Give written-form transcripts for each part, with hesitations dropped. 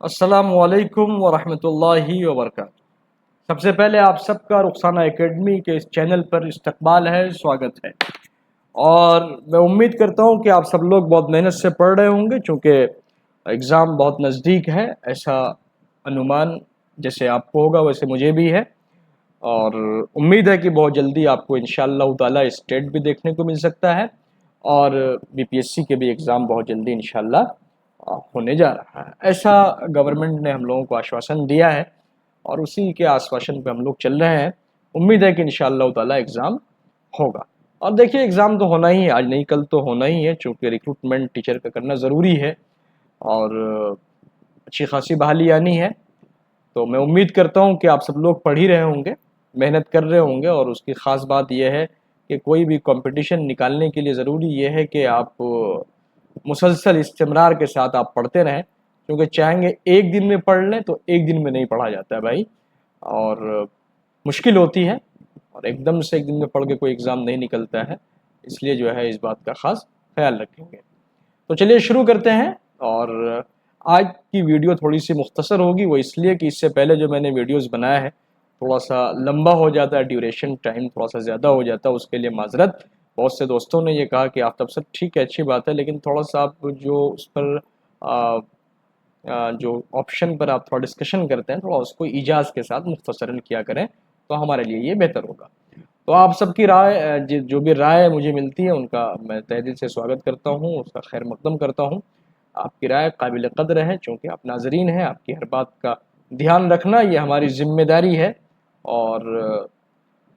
السلام علیکم ورحمۃ اللہ وبرکاتہ۔ سب سے پہلے آپ سب کا رخسانہ اکیڈمی کے اس چینل پر استقبال ہے، سواگت ہے، اور میں امید کرتا ہوں کہ آپ سب لوگ بہت محنت سے پڑھ رہے ہوں گے، چونکہ اگزام بہت نزدیک ہے، ایسا انومان جیسے آپ کو ہوگا ویسے مجھے بھی ہے، اور امید ہے کہ بہت جلدی آپ کو انشاءاللہ تعالی اسٹیٹ بھی دیکھنے کو مل سکتا ہے، اور بی پی ایس سی کے بھی ایگزام بہت جلدی انشاءاللہ ہونے جا رہا ہے۔ ایسا گورنمنٹ نے ہم لوگوں کو آشواسن دیا ہے، اور اسی کے آشواسن پہ ہم لوگ چل رہے ہیں۔ امید ہے کہ انشاءاللہ تعالی ایگزام ہوگا، اور دیکھیے ایگزام تو ہونا ہی ہے، آج نہیں کل تو ہونا ہی ہے، چونکہ ریکروٹمنٹ ٹیچر کا کرنا ضروری ہے، اور اچھی خاصی بحالی آنی ہے۔ تو میں امید کرتا ہوں کہ آپ سب لوگ پڑھ ہی رہے ہوں گے، محنت کر رہے ہوں گے، اور اس کی خاص بات یہ ہے کہ کوئی بھی کمپٹیشن نکالنے کے لیے ضروری یہ ہے کہ آپ مسلسل استمرار کے ساتھ آپ پڑھتے رہیں، کیونکہ چاہیں گے ایک دن میں پڑھ لیں تو ایک دن میں نہیں پڑھا جاتا ہے بھائی، اور مشکل ہوتی ہے، اور ایک دم سے ایک دن میں پڑھ کے کوئی ایگزام نہیں نکلتا ہے، اس لیے جو ہے اس بات کا خاص خیال رکھیں گے۔ تو چلیے شروع کرتے ہیں، اور آج کی ویڈیو تھوڑی سی مختصر ہوگی، وہ اس لیے کہ اس سے پہلے جو میں نے ویڈیوز بنایا ہے تھوڑا سا لمبا ہو جاتا ہے، ڈیوریشن ٹائم تھوڑا سا زیادہ ہو جاتا ہے، اس کے لیے معذرت۔ بہت سے دوستوں نے یہ کہا کہ آفتاب سر ٹھیک ہے، اچھی بات ہے، لیکن تھوڑا سا آپ جو اس پر جو آپشن پر آپ تھوڑا ڈسکشن کرتے ہیں، تھوڑا اس کو ایجاز کے ساتھ مختصراً کیا کریں تو ہمارے لیے یہ بہتر ہوگا۔ تو آپ سب کی رائے، جو بھی رائے مجھے ملتی ہے ان کا میں تہہ دل سے سواگت کرتا ہوں، اس کا خیر مقدم کرتا ہوں۔ آپ کی رائے قابل قدر ہے، چونکہ آپ ناظرین ہیں، آپ کی ہر بات کا دھیان رکھنا یہ ہماری ذمہ داری ہے۔ اور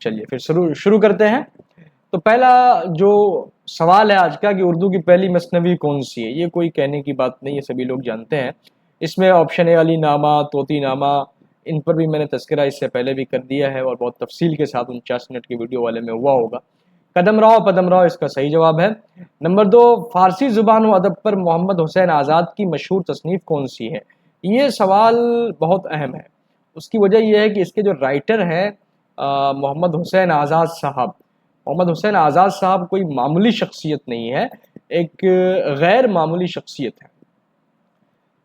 چلیے پھر شروع کرتے ہیں۔ تو پہلا جو سوال ہے آج کا کہ اردو کی پہلی مثنوی کون سی ہے، یہ کوئی کہنے کی بات نہیں ہے، سبھی لوگ جانتے ہیں۔ اس میں آپشن اے علی نامہ، طوطی نامہ، ان پر بھی میں نے تذکرہ اس سے پہلے بھی کر دیا ہے، اور بہت تفصیل کے ساتھ 49 منٹ کی ویڈیو والے میں ہوا ہوگا۔ قدم راؤ پدم راؤ اس کا صحیح جواب ہے۔ نمبر 2، فارسی زبان و ادب پر محمد حسین آزاد کی مشہور تصنیف کون سی ہے؟ یہ سوال بہت اہم ہے، اس کی وجہ یہ ہے کہ اس کے جو رائٹر ہیں محمد حسین آزاد صاحب، محمد حسین آزاد صاحب کوئی معمولی شخصیت نہیں ہے، ایک غیر معمولی شخصیت ہے۔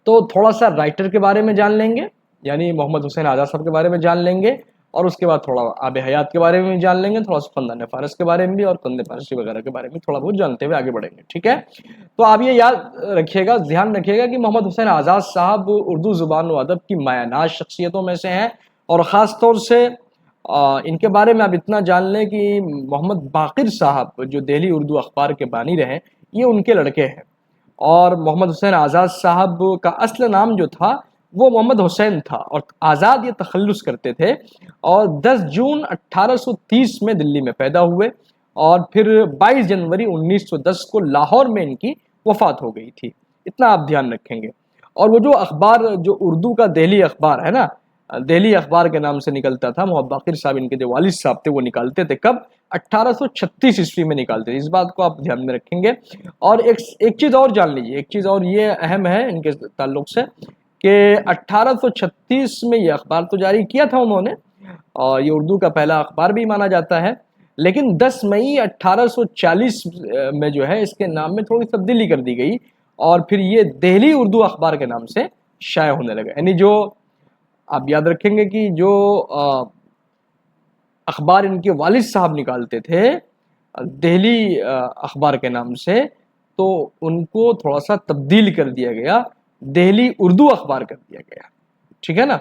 تو تھوڑا سا رائٹر کے بارے میں جان لیں گے، یعنی محمد حسین آزاد صاحب کے بارے میں جان لیں گے، اور اس کے بعد تھوڑا آب حیات کے بارے میں بھی جان لیں گے، تھوڑا سا خاندان فارس کے بارے میں بھی، اور کند فارسی وغیرہ کے بارے میں تھوڑا بہت جانتے ہوئے آگے بڑھیں گے، ٹھیک ہے؟ تو آپ یہ یاد رکھیے گا، دھیان رکھیے گا کہ محمد حسین آزاد صاحب اردو زبان و ادب کی مایہ ناز شخصیتوں میں سے ہیں، اور خاص طور سے ان کے بارے میں آپ اتنا جان لیں کہ محمد باقر صاحب جو دہلی اردو اخبار کے بانی رہے، یہ ان کے لڑکے ہیں، اور محمد حسین آزاد صاحب کا اصل نام جو تھا وہ محمد حسین تھا، اور آزاد یہ تخلص کرتے تھے، اور 10 جون 1830 میں دلی میں پیدا ہوئے، اور پھر 22 جنوری 1910 کو لاہور میں ان کی وفات ہو گئی تھی، اتنا آپ دھیان رکھیں گے۔ اور وہ جو اخبار، جو اردو کا دہلی اخبار ہے نا، دہلی اخبار کے نام سے نکلتا تھا، محمد باقر صاحب ان کے جو والد صاحب تھے وہ نکالتے تھے، کب؟ 1836 عیسوی میں نکالتے تھے، اس بات کو آپ دھیان میں رکھیں گے۔ اور ایک چیز اور جان لیجیے، ایک چیز اور یہ اہم ہے ان کے تعلق سے کہ 1836 میں یہ اخبار تو جاری کیا تھا انہوں نے، اور یہ اردو کا پہلا اخبار بھی مانا جاتا ہے، لیکن 10 مئی 1840 میں جو ہے اس کے نام میں تھوڑی تبدیلی کر دی گئی، اور پھر یہ دہلی اردو اخبار کے نام سے شائع ہونے لگا۔ یعنی جو آپ یاد رکھیں گے کہ جو اخبار ان کے والد صاحب نکالتے تھے دہلی اخبار کے نام سے، تو ان کو تھوڑا سا تبدیل کر دیا گیا، دہلی اردو اخبار کر دیا گیا، ٹھیک ہے نا؟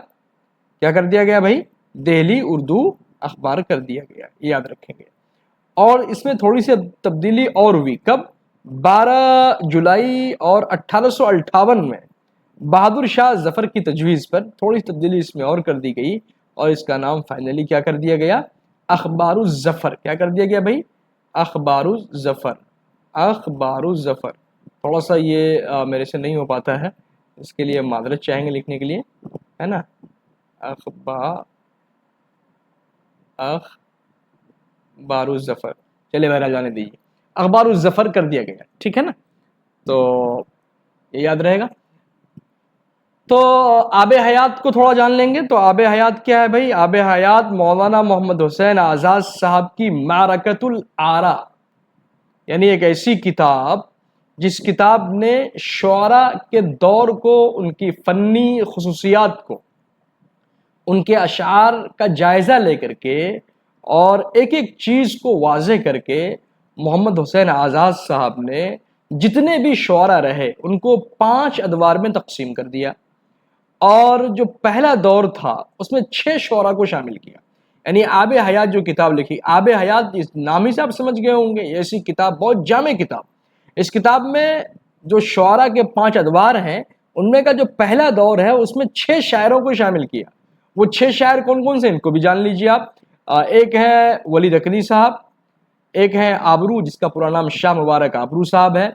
کیا کر دیا گیا بھائی؟ دہلی اردو اخبار کر دیا گیا، یاد رکھیں گے۔ اور اس میں تھوڑی سی تبدیلی اور ہوئی، کب؟ 12 جولائی اور 1858 میں بہادر شاہ ظفر کی تجویز پر تھوڑی تبدیلی اس میں اور کر دی گئی، اور اس کا نام فائنلی کیا کر دیا گیا؟ اخبار الظفر۔ کیا کر دیا گیا بھائی؟ اخبار الظفر، اخبار الظفر۔ تھوڑا سا یہ میرے سے نہیں ہو پاتا ہے، اس کے لیے معذرت چاہیں گے لکھنے کے لیے، ہے نا؟ اخبار الظفر، چلے بہرحال جانے دیجیے، اخبار الظفر کر دیا گیا، ٹھیک ہے نا؟ تو یہ یاد رہے گا۔ تو آب حیات کو تھوڑا جان لیں گے۔ تو آب حیات کیا ہے بھائی؟ آب حیات مولانا محمد حسین آزاد صاحب کی معرکۃ الآراء، یعنی ایک ایسی کتاب جس کتاب نے شعراء کے دور کو، ان کی فنی خصوصیات کو، ان کے اشعار کا جائزہ لے کر کے اور ایک ایک چیز کو واضح کر کے محمد حسین آزاد صاحب نے جتنے بھی شعراء رہے ان کو 5 ادوار میں تقسیم کر دیا، اور جو پہلا دور تھا اس میں 6 شعراء کو شامل کیا۔ یعنی آب حیات جو کتاب لکھی، آب حیات اس نام ہی سے آپ سمجھ گئے ہوں گے، یہ ایسی کتاب، بہت جامع کتاب۔ اس کتاب میں جو شعراء کے 5 ادوار ہیں، ان میں کا جو پہلا دور ہے اس میں 6 شاعروں کو شامل کیا۔ وہ 6 شاعر کون کون سے، ان کو بھی جان لیجیے آپ۔ ایک ہے ولید اکلی صاحب، ایک ہے آبرو جس کا پورا نام شاہ مبارک آبرو صاحب ہے،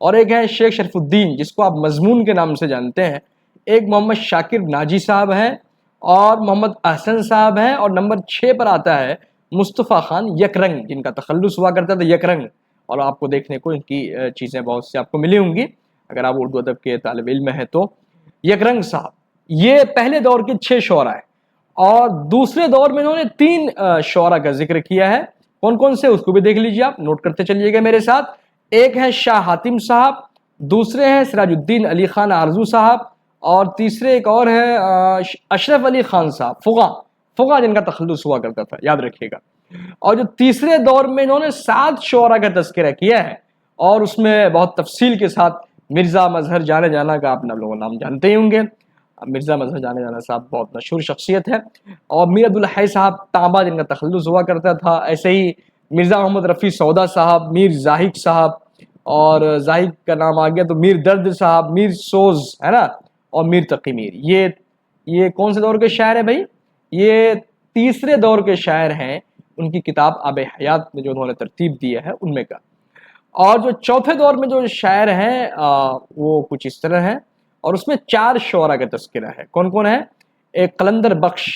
اور ایک ہے شیخ شرف الدین جس کو آپ مضمون کے نام سے جانتے ہیں، ایک محمد شاکر ناجی صاحب ہیں، اور محمد احسن صاحب ہیں، اور نمبر 6 پر آتا ہے مصطفیٰ خان یکرنگ، جن کا تخلص ہوا کرتا تھا یکرنگ، اور آپ کو دیکھنے کو ان کی چیزیں بہت سی آپ کو ملی ہوں گی اگر آپ اردو ادب کے طالب علم ہیں تو۔ یکرنگ صاحب یہ پہلے دور کے 6 شعراء ہیں، اور دوسرے دور میں انہوں نے 3 شعراء کا ذکر کیا ہے۔ کون کون سے، اس کو بھی دیکھ لیجیے، آپ نوٹ کرتے چلیے گا میرے ساتھ۔ ایک ہے شاہ حاتم صاحب، دوسرے ہیں سراج الدین علی خان آرزو صاحب، اور تیسرے ایک اور ہے اشرف علی خان صاحب، فغا جن کا تخلص ہوا کرتا تھا، یاد رکھیے گا۔ اور جو تیسرے دور میں انہوں نے 7 شعراء کا تذکرہ کیا ہے، اور اس میں بہت تفصیل کے ساتھ مرزا مظہر جانے جانا کا آپ لوگوں نام جانتے ہی ہوں گے۔ مرزا مظہر جانے جانا صاحب بہت مشہور شخصیت ہے، اور میر عبدالحی صاحب تانبا جن کا تخلص ہوا کرتا تھا، ایسے ہی مرزا محمد رفیع سودا صاحب، میر زاہد صاحب، اور زاہد کا نام آ گیا تو میر درد صاحب، میر سوز ہے نا، اور میر تقی میر۔ یہ کون سے دور کے شاعر ہیں بھائی؟ یہ تیسرے دور کے شاعر ہیں، ان کی کتاب آب حیات میں جو انہوں نے ترتیب دیا ہے ان میں کا۔ اور جو چوتھے دور میں جو شاعر ہیں وہ کچھ اس طرح ہیں، اور اس میں 4 شعراء کا تذکرہ ہے۔ کون کون ہے؟ ایک قلندر بخش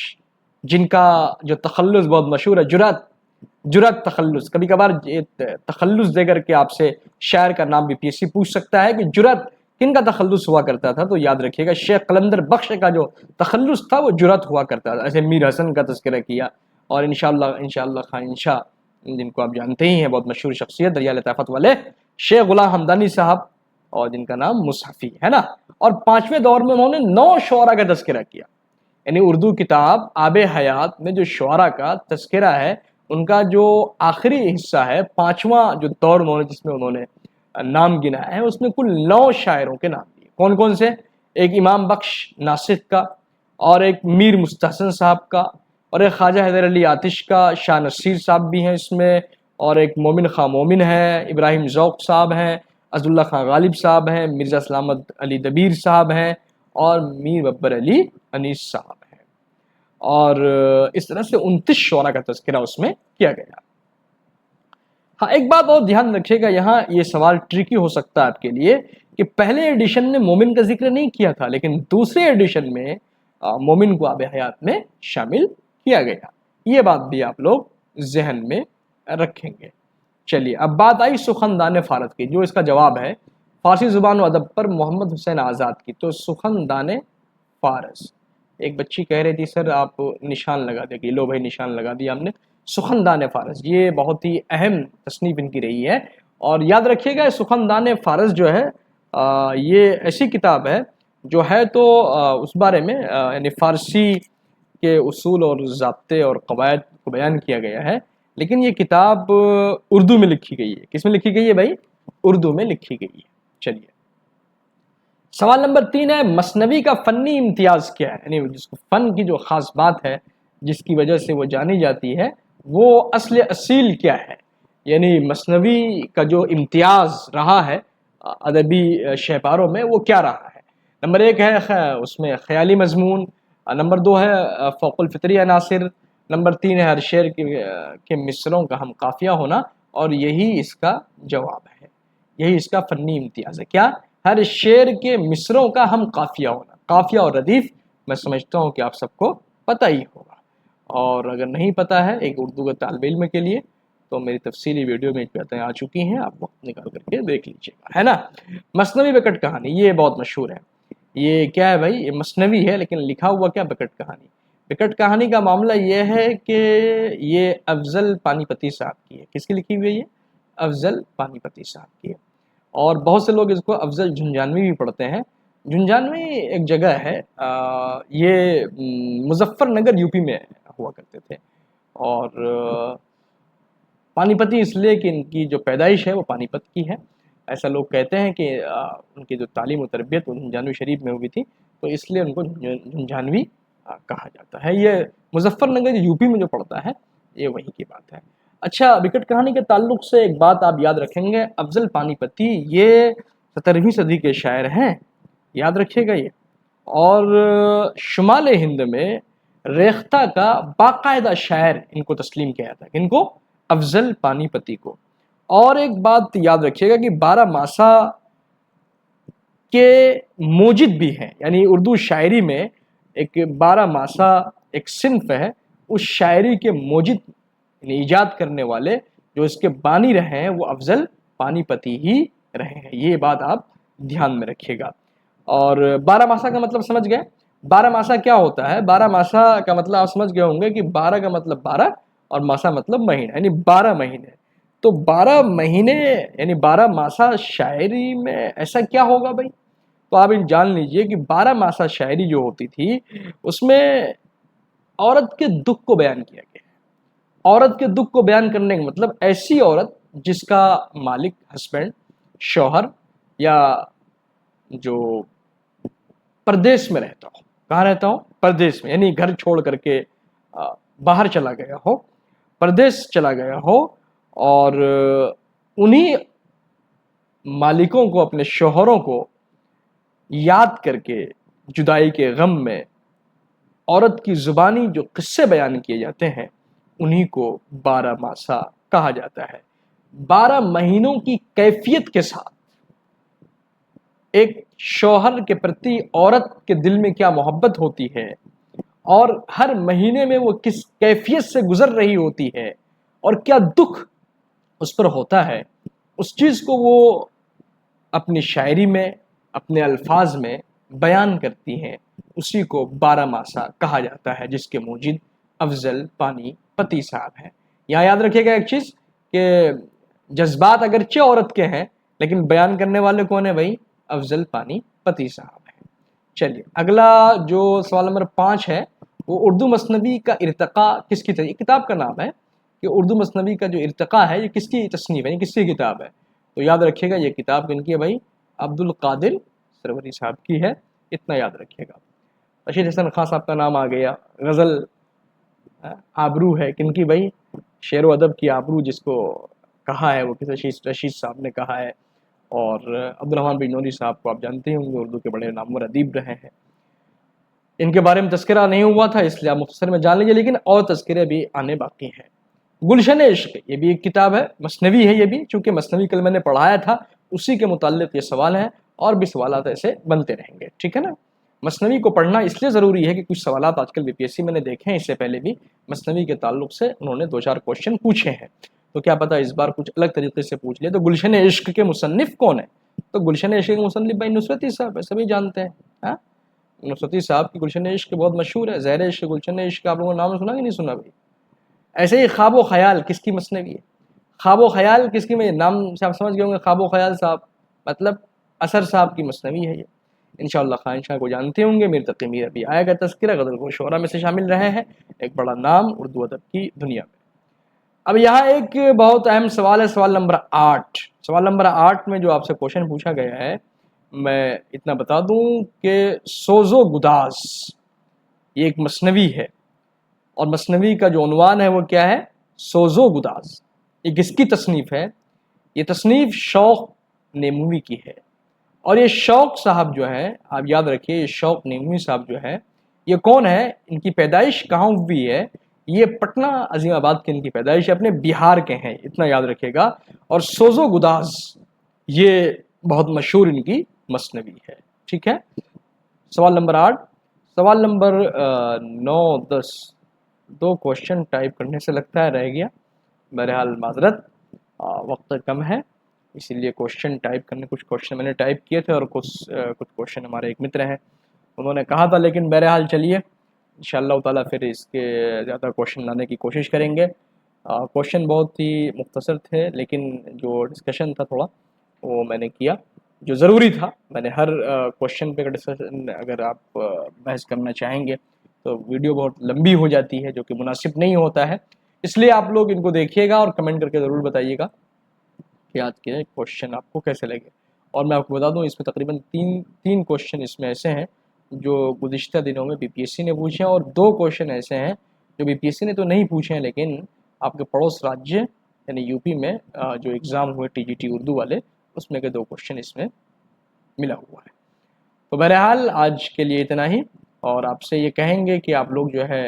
جن کا جو تخلص بہت مشہور ہے، جرات تخلص، کبھی کبھار تخلص دے کر کے آپ سے شاعر کا نام بھی پی ایس سی پوچھ سکتا ہے کہ جرات کن کا تخلص ہوا کرتا تھا، تو یاد رکھیے گا شیخ قلندر بخش کا جو تخلص تھا وہ جرات ہوا کرتا تھا۔ ایسے میر حسن کا تذکرہ کیا، اور انشاءاللہ خان انشاء جن کو آپ جانتے ہی ہیں، بہت مشہور شخصیت، دریا لطافت والے شیخ غلام حمدانی صاحب، اور جن کا نام مصحفی ہے نا۔ اور 5ویں دور میں انہوں نے 9 شعراء کا تذکرہ کیا۔ یعنی اردو کتاب آب حیات میں جو شعراء کا تذکرہ ہے، ان کا جو آخری حصہ ہے، 5واں جو دور جس میں انہوں نے نام گنا ہے، اس میں کل 9 شاعروں کے نام دیے۔ کون کون سے؟ ایک امام بخش ناسک کا، اور ایک میر مستحسن صاحب کا، اور ایک خواجہ حیدر علی آتش کا، شاہ نصیر صاحب بھی ہیں اس میں، اور ایک مومن خان مومن ہے، ابراہیم ذوق صاحب ہیں، عزداللہ خان غالب صاحب ہیں، مرزا سلامت علی دبیر صاحب ہیں، اور میر ببر علی انیس صاحب ہیں۔ اور اس طرح سے 29 شعراء کا تذکرہ اس میں کیا گیا۔ ہاں ایک بات اور دھیان رکھیے گا، یہاں یہ سوال ٹرکی ہو سکتا ہے آپ کے لیے کہ پہلے ایڈیشن میں مومن کا ذکر نہیں کیا تھا، لیکن دوسرے ایڈیشن میں مومن کو آب حیات میں شامل کیا گیا۔ یہ بات بھی آپ لوگ ذہن میں رکھیں گے۔ چلیے اب بات آئی سخندان فارس کی، جو اس کا جواب ہے فارسی زبان و ادب پر محمد حسین آزاد کی۔ تو سخندان فارس، ایک بچی کہہ رہی تھی سر آپ نشان لگا دیں، کہ لو بھائی نشان لگا دیا ہم نے۔ سخندان فارس یہ بہت ہی اہم تصنیف ان کی رہی ہے، اور یاد رکھیے گا سخندان فارس جو ہے یہ ایسی کتاب ہے جو ہے تو اس بارے میں یعنی فارسی کے اصول اور ضابطے اور قواعد کو بیان کیا گیا ہے، لیکن یہ کتاب اردو میں لکھی گئی ہے۔ کس میں لکھی گئی ہے بھائی؟ اردو میں لکھی گئی ہے۔ چلیے سوال نمبر 3 ہے، مثنوی کا فنی امتیاز کیا ہے؟ یعنی جس کو فن کی جو خاص بات ہے، جس کی وجہ سے وہ جانی جاتی ہے، وہ اصل اصیل کیا ہے؟ یعنی مثنوی کا جو امتیاز رہا ہے ادبی شہپاروں میں، وہ کیا رہا ہے؟ نمبر 1 ہے اس میں خیالی مضمون، نمبر 2 ہے فوق الفطری عناصر، نمبر 3 ہے ہر شعر کے مصروں کا ہم قافیہ ہونا، اور یہی اس کا جواب ہے، یہی اس کا فنی امتیاز ہے۔ کیا؟ ہر شعر کے مصروں کا ہم قافیہ ہونا۔ قافیہ اور ردیف میں سمجھتا ہوں کہ آپ سب کو پتہ ہی ہوگا، اور اگر نہیں پتہ ہے ایک اردو کے طالب علم کے لیے تو میری تفصیلی ویڈیو میں باتیں آ چکی ہیں، آپ وقت نکال کر کے دیکھ لیجیے گا، ہے نا۔ مثنوی بکٹ کہانی یہ بہت مشہور ہے۔ یہ کیا ہے بھائی؟ یہ مثنوی ہے لیکن لکھا ہوا کیا؟ بکٹ کہانی۔ بکٹ کہانی کا معاملہ یہ ہے کہ یہ افضل پانی پتی صاحب کی ہے۔ کس کی لکھی ہوئی ہے یہ؟ افضل پانی پتی صاحب کی ہے۔ اور بہت سے لوگ اس کو افضل جھنجھانوی بھی پڑھتے ہیں۔ جھنجھانوی ایک جگہ ہے، یہ مظفر نگر یو پی میں ہوا کرتے تھے، اور پانی پتی اس لیے کہ ان کی جو پیدائش ہے وہ پانی پت کی ہے۔ ایسا لوگ کہتے ہیں کہ ان کی جو تعلیم و تربیت جھنجھانوی شریف میں ہوئی تھی، تو اس لیے ان کو جھنجھانوی کہا جاتا ہے۔ یہ مظفر نگر یو پی میں جو پڑتا ہے، یہ وہیں کی بات ہے۔ اچھا، وکٹ کہانی کے تعلق سے ایک بات آپ یاد رکھیں گے، افضل پانی پتی یہ 17ویں صدی کے شاعر ہیں، یاد رکھیے گا یہ۔ اور شمال ہند میں ریختہ کا باقاعدہ شاعر ان کو تسلیم کیا جاتا ہے، ان کو افضل پانی پتی کو۔ اور ایک بات یاد رکھیے گا کہ 12 ماسا کے موجد بھی ہیں، یعنی اردو شاعری میں ایک 12 ماسا ایک صنف ہے، اس شاعری کے موجد یعنی ایجاد کرنے والے جو اس کے بانی رہے ہیں وہ افضل پانی پتی ہی رہے ہیں، یہ بات آپ دھیان میں رکھیے گا۔ اور 12 ماسا کا مطلب سمجھ گئے؟ 12 ماسا کیا ہوتا ہے؟ 12 ماسا کا مطلب آپ سمجھ گئے ہوں گے کہ 12 کا مطلب 12 اور ماسا مطلب مہینہ، یعنی 12 مہینے۔ تو 12 مہینے یعنی 12 ماسا شاعری میں ایسا کیا ہوگا بھائی؟ تو آپ جان لیجئے کہ 12 ماسا شاعری جو ہوتی تھی اس میں عورت کے دکھ کو بیان کیا گیا ہے۔ عورت کے دکھ کو بیان کرنے کا مطلب ایسی عورت جس کا مالک، ہسبینڈ، شوہر یا جو پردیس میں رہتا ہو۔ کہاں رہتا ہو؟ پردیس میں، یعنی گھر چھوڑ کر کے باہر چلا گیا ہو، پردیس چلا گیا ہو، اور انہی مالکوں کو، اپنے شوہروں کو یاد کر کے جدائی کے غم میں عورت کی زبانی جو قصے بیان کیے جاتے ہیں انہی کو 12 ماسا کہا جاتا ہے۔ 12 مہینوں کی کیفیت کے ساتھ ایک شوہر کے پرتی عورت کے دل میں کیا محبت ہوتی ہے، اور ہر مہینے میں وہ کس کیفیت سے گزر رہی ہوتی ہے، اور کیا دکھ اس پر ہوتا ہے، اس چیز کو وہ اپنی شاعری میں، اپنے الفاظ میں بیان کرتی ہیں، اسی کو 12 ماسا کہا جاتا ہے، جس کے موجد افضل پانی پتی صاحب ہیں۔ یہاں یاد رکھیے گا ایک چیز کہ جذبات اگرچہ عورت کے ہیں لیکن بیان کرنے والے کون ہیں بھائی؟ افضل پانی پتی صاحب ہیں۔ چلیے اگلا جو سوال نمبر 5 ہے، وہ اردو مثنوی کا ارتقاء کس کی کتاب کا نام ہے کہ اردو مثنوی کا جو ارتقاء ہے یہ کس کی تصنیف ہے، کس کی کتاب ہے؟ تو یاد رکھیے گا یہ کتاب کن کی ہے بھائی؟ عبد القادر سروری صاحب کی ہے، اتنا یاد رکھیے گا۔ رشید حسن خان صاحب کا نام آ گیا۔ غزل آبرو ہے کن کی بھائی؟ شعر و ادب کی آبرو جس کو کہا ہے وہ کسی رشید صاحب نے کہا ہے، اور عبدالرحمن بجنوری صاحب کو آپ جانتے ہوں گے، اردو کے بڑے نامور ادیب رہے ہیں۔ ان کے بارے میں تذکرہ نہیں ہوا تھا اس لیے آپ مختصر میں جان لیجیے، لیکن اور تذکرے بھی آنے باقی ہیں۔ گلشن عشق یہ بھی ایک کتاب ہے، مثنوی ہے یہ بھی، چونکہ مثنوی کل میں نے پڑھایا تھا اسی کے متعلق یہ سوال ہیں، اور بھی سوالات ایسے بنتے رہیں گے، ٹھیک ہے نا۔ مثنوی کو پڑھنا اس لیے ضروری ہے کہ کچھ سوالات آج کل بی پی ایس سی میں نے دیکھے ہیں، اس سے پہلے بھی مثنوی کے تعلق سے انہوں نے 2-4 کوشچن پوچھے ہیں، تو کیا پتہ اس بار کچھ الگ طریقے سے پوچھ لے۔ تو گلشن عشق کے مصنف کون ہے؟ تو گلشن عشق کے مصنف بھائی نصرتی صاحب ہے، سبھی جانتے ہیں۔ ہاں، نصرتی صاحب کی گلشن عشق بہت مشہور ہے۔ زہر عشق، گلشن عشق، آپ لوگوں نے نام سنا کہ نہیں سنا بھائی؟ ایسے ہی خواب و خیال کس کی مثنوی ہے؟ خواب و خیال کس کی؟ میں نام سے آپ سمجھ گئے ہوں گے، خواب و خیال صاحب مطلب اثر صاحب کی مثنوی ہے یہ، انشاءاللہ خان شاہ کو جانتے ہوں گے۔ میر تقی میر ابھی آئے گا تذکرہ، غزل گو شعرا میں سے شامل رہے ہیں، ایک بڑا نام اردو ادب کی دنیا میں۔ اب یہاں ایک بہت اہم سوال ہے، سوال نمبر 8۔ سوال نمبر 8 میں جو آپ سے کوشچن پوچھا گیا ہے، میں اتنا بتا دوں کہ سوز و گداز یہ ایک مثنوی ہے، اور مثنوی کا جو عنوان ہے وہ کیا ہے؟ سوز و گداز۔ یہ کس کی تصنیف ہے؟ یہ تصنیف شوق نیموی کی ہے، اور یہ شوق صاحب جو ہے، آپ یاد رکھیے، یہ شوق نیموی صاحب جو ہے یہ کون ہے؟ ان کی پیدائش کہاں ہوئی ہے؟ یہ پٹنہ عظیم آباد کے ان کی پیدائش ہے، اپنے بہار کے ہیں، اتنا یاد رکھیے گا۔ اور سوز و گداز یہ بہت مشہور ان کی مثنوی ہے، ٹھیک ہے۔ سوال نمبر 8۔ سوال نمبر 9، 10 دو کوشچن ٹائپ کرنے سے لگتا ہے رہ گیا، بہرحال معذرت، وقت کم ہے اسی لیے کوشچن ٹائپ کرنے، کچھ کوشچن میں نے ٹائپ کیے تھے اور کچھ کوشچن ہمارے ایک متر ہیں انہوں نے کہا تھا، لیکن بہرحال چلیے انشاءاللہ تعالیٰ پھر اس کے زیادہ کوشچن لانے کی کوشش کریں گے۔ کوشچن بہت ہی مختصر تھے، لیکن جو ڈسکشن تھا تھوڑا وہ میں نے کیا جو ضروری تھا. میں نے ہر کوشچن پہ ڈسکشن اگر آپ بحث کرنا چاہیں گے تو ویڈیو بہت لمبی ہو جاتی ہے جو کہ مناسب نہیں ہوتا ہے. اس لیے آپ لوگ ان کو دیکھیے گا اور کمنٹ کر کے ضرور بتائیے گا کہ آج کے کوشچن آپ کو کیسے لگے. اور میں آپ کو بتا دوں اس میں تقریباً تین کوشچن اس میں ایسے ہیں جو گزشتہ دنوں میں BPSC نے پوچھے ہیں اور 2 کوشچن ایسے ہیں جو BPSC نے تو نہیں پوچھے ہیں لیکن آپ کے پڑوس راجیہ یعنی UP میں جو ایگزام ہوئے TGT اردو والے اس میں کے 2 کوشچن اس میں ملا ہوا ہے. تو بہرحال آج کے لیے اتنا ہی اور آپ سے یہ کہیں گے کہ آپ لوگ جو ہے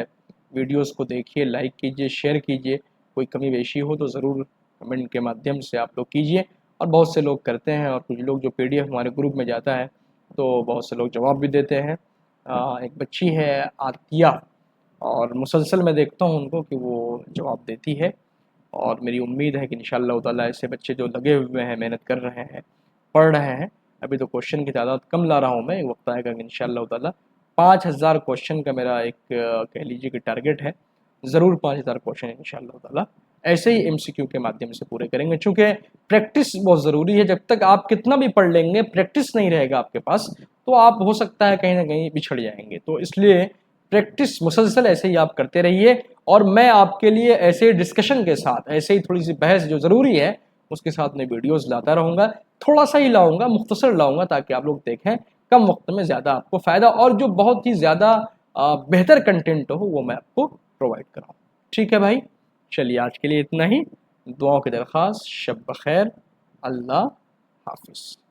ویڈیوز کو دیکھیے, لائک کیجئے, شیئر کیجئے. کوئی کمی بیشی ہو تو ضرور کمنٹ کے مادھیم سے آپ لوگ کیجئے. اور بہت سے لوگ کرتے ہیں اور کچھ لوگ جو PDF ہمارے گروپ میں جاتا ہے تو بہت سے لوگ جواب بھی دیتے ہیں. ایک بچی ہے عطیہ اور مسلسل میں دیکھتا ہوں ان کو کہ وہ جواب دیتی ہے اور میری امید ہے کہ انشاءاللہ تعالیٰ ایسے بچے جو لگے ہوئے ہیں, محنت کر رہے ہیں, پڑھ رہے ہیں. ابھی تو کوشچن کی تعداد کم لا رہا ہوں میں, ایک وقت آئے گا کہ انشاءاللہ تعالیٰ 5000 کوشچن کا میرا ایک کہہ لیجیے کہ ٹارگیٹ ہے. ضرور 5000 کوشچن انشاءاللہ تعالیٰ ایسے ہی MCQ کے مادھیم سے پورے کریں گے. چونکہ پریکٹس بہت ضروری ہے. جب تک آپ کتنا بھی پڑھ لیں گے پریکٹس نہیں رہے گا آپ کے پاس تو آپ ہو سکتا ہے کہیں نہ کہیں بچھڑ جائیں گے. تو اس لیے پریکٹس مسلسل ایسے ہی آپ کرتے رہیے اور میں آپ کے لیے ایسے ڈسکشن کے ساتھ ایسے ہی تھوڑی سی بحث جو ضروری ہے اس کے ساتھ میں ویڈیوز لاتا رہوں گا. تھوڑا سا ہی لاؤں گا, مختصر لاؤں گا تاکہ آپ لوگ دیکھیں, کم وقت میں زیادہ آپ کو فائدہ اور جو بہت ہی زیادہ بہتر کنٹینٹ ہو وہ میں آپ کو پرووائڈ کراؤں. ٹھیک ہے بھائی, چلیے آج کے لیے اتنا ہی. دعاؤں کی درخواست. شب بخیر. اللہ حافظ.